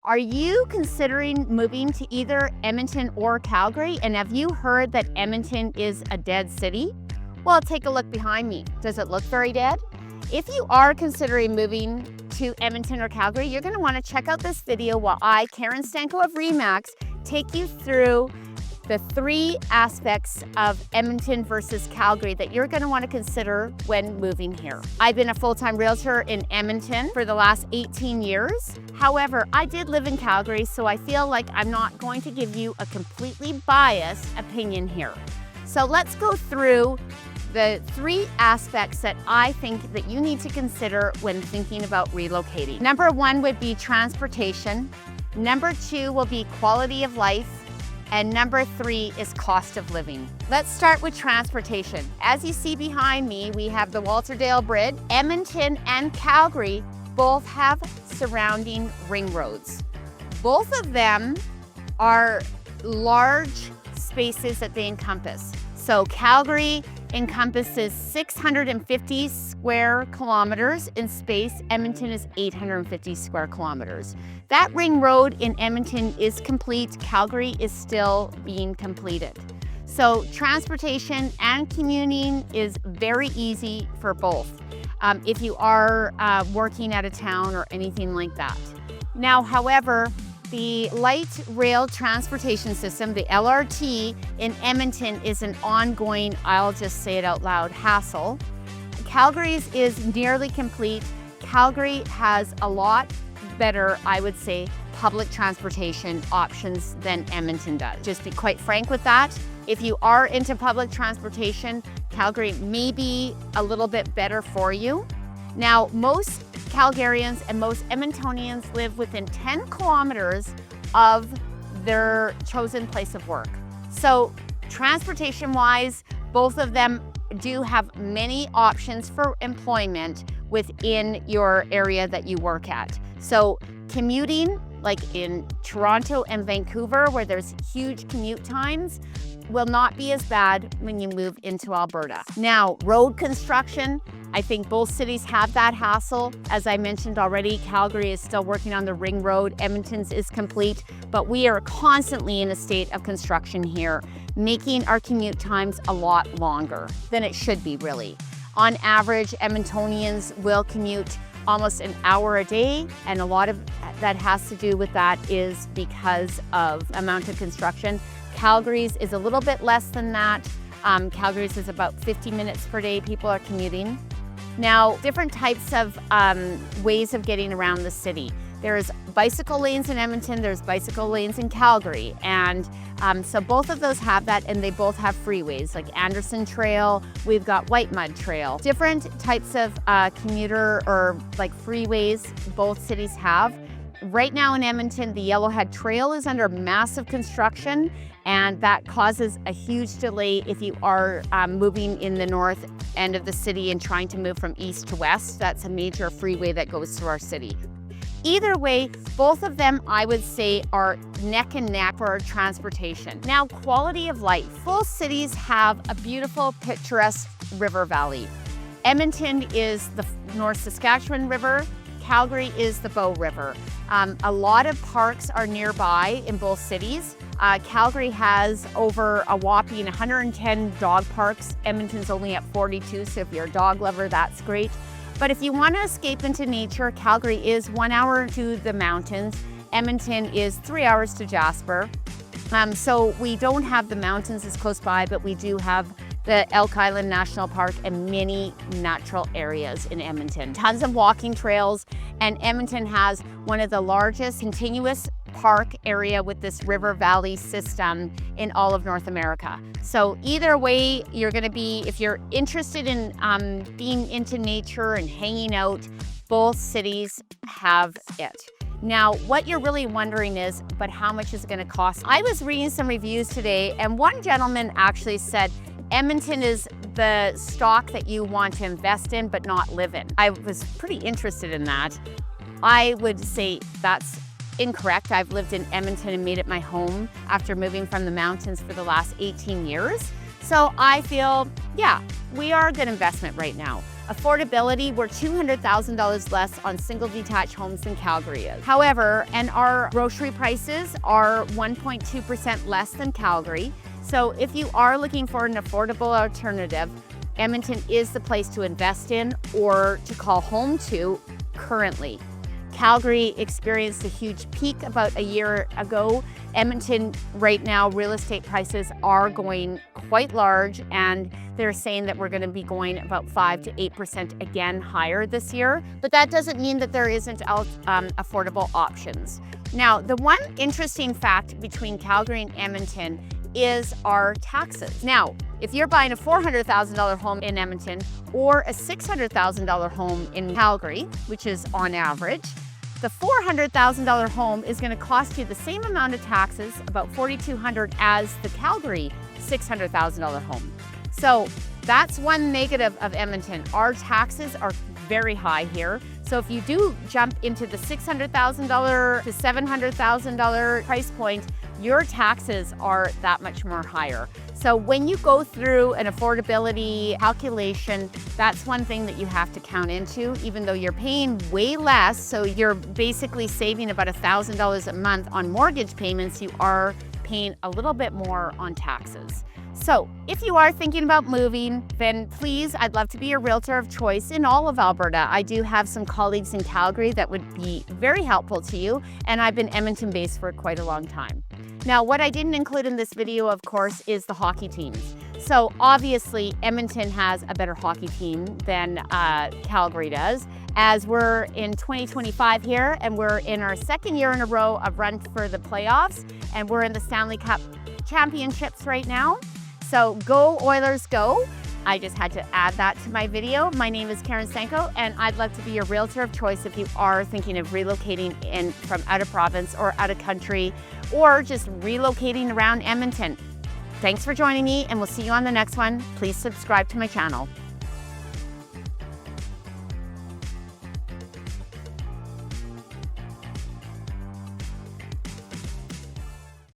Are you considering moving to either Edmonton or Calgary? And have you heard that Edmonton is a dead city? Well, take a look behind me. Does it look very dead? If you are considering moving to Edmonton or Calgary, you're going to want to check out this video while I, Karen Stanko of Remax, take you through the 3 aspects of Edmonton versus Calgary that you're going to want to consider when moving here. I've been a full-time realtor in Edmonton for the last 18 years. However, I did live in Calgary, so I feel like I'm not going to give you a completely biased opinion here. So let's go through the 3 aspects that I think that you need to consider when thinking about relocating. Number 1 would be transportation. Number 2 will be quality of life. And number 3 is cost of living. Let's start with transportation. As you see behind me, we have the Walterdale Bridge. Edmonton and Calgary both have surrounding ring roads. Both of them are large spaces that they encompass. So Calgary encompasses 650 square kilometers in space. Edmonton is 850 square kilometers. That ring road in Edmonton is complete. Calgary is still being completed. So transportation and commuting is very easy for both if you are working out of town or anything like that. Now, however, the light rail transportation system, the LRT in Edmonton, is an ongoing, I'll just say it out loud, hassle. Calgary's is nearly complete. Calgary has a lot better, I would say, public transportation options than Edmonton does. Just be quite frank with that. If you are into public transportation, Calgary may be a little bit better for you. Now, most Calgarians and most Edmontonians live within 10 kilometers of their chosen place of work. So transportation-wise, both of them do have many options for employment within your area that you work at. So commuting, like in Toronto and Vancouver, where there's huge commute times, will not be as bad when you move into Alberta. Now, road construction, I think both cities have that hassle. As I mentioned already, Calgary is still working on the ring road. Edmonton's is complete, but we are constantly in a state of construction here, making our commute times a lot longer than it should be, really. On average, Edmontonians will commute almost an hour a day, and a lot of that has to do with that is because of amount of construction. Calgary's is a little bit less than that. Calgary's is about 50 minutes per day people are commuting. Now, different types of ways of getting around the city. There's bicycle lanes in Edmonton, there's bicycle lanes in Calgary. And so both of those have that, and they both have freeways, like Anderson Trail, we've got White Mud Trail. Different types of commuter or like freeways both cities have. Right now in Edmonton, the Yellowhead Trail is under massive construction, and that causes a huge delay if you are moving in the north end of the city and trying to move from east to west. That's a major freeway that goes through our city. Either way, both of them, I would say, are neck and neck for transportation. Now, quality of life. Both cities have a beautiful, picturesque river valley. Edmonton is the North Saskatchewan River. Calgary is the Bow River. A lot of parks are nearby in both cities. Calgary has over a whopping 110 dog parks. Edmonton's only at 42, so if you're a dog lover, that's great. But if you want to escape into nature, Calgary is 1 hour to the mountains. Edmonton is 3 hours to Jasper. So we don't have the mountains as close by, but we do have the Elk Island National Park and many natural areas in Edmonton. Tons of walking trails, and Edmonton has one of the largest continuous park area with this river valley system in all of North America. So either way, you're going to be, if you're interested in being into nature and hanging out, both cities have it. Now, what you're really wondering is, but how much is it going to cost? I was reading some reviews today, and one gentleman actually said, Edmonton is the stock that you want to invest in but not live in. I was pretty interested in that. I would say that's incorrect. I've lived in Edmonton and made it my home after moving from the mountains for the last 18 years. So I feel, yeah, we are a good investment right now. Affordability, we're $200,000 less on single detached homes than Calgary is. However, and our grocery prices are 1.2% less than Calgary. So if you are looking for an affordable alternative, Edmonton is the place to invest in or to call home to currently. Calgary experienced a huge peak about a year ago. Edmonton right now, real estate prices are going quite large, and they're saying that we're going to be going about 5 to 8% again higher this year. But that doesn't mean that there isn't affordable options. Now, the one interesting fact between Calgary and Edmonton is our taxes. Now, if you're buying a $400,000 home in Edmonton or a $600,000 home in Calgary, which is on average, the $400,000 home is going to cost you the same amount of taxes, about $4,200, as the Calgary $600,000 home. So that's one negative of Edmonton. Our taxes are very high here. So if you do jump into the $600,000 to $700,000 price point, your taxes are that much more higher. So when you go through an affordability calculation, that's one thing that you have to count into, even though you're paying way less. So you're basically saving about $1,000 a month on mortgage payments. You are paying a little bit more on taxes. So if you are thinking about moving, then please, I'd love to be a realtor of choice in all of Alberta. I do have some colleagues in Calgary that would be very helpful to you, and I've been Edmonton based for quite a long time. Now, what I didn't include in this video, of course, is the hockey teams. So obviously, Edmonton has a better hockey team than Calgary does, as we're in 2025 here, and we're in our second year in a row of run for the playoffs, and we're in the Stanley Cup Championships right now. So go Oilers, go. I just had to add that to my video. My name is Karen Sanko, and I'd love to be your realtor of choice if you are thinking of relocating in from out of province or out of country, or just relocating around Edmonton. Thanks for joining me, and we'll see you on the next one. Please subscribe to my channel.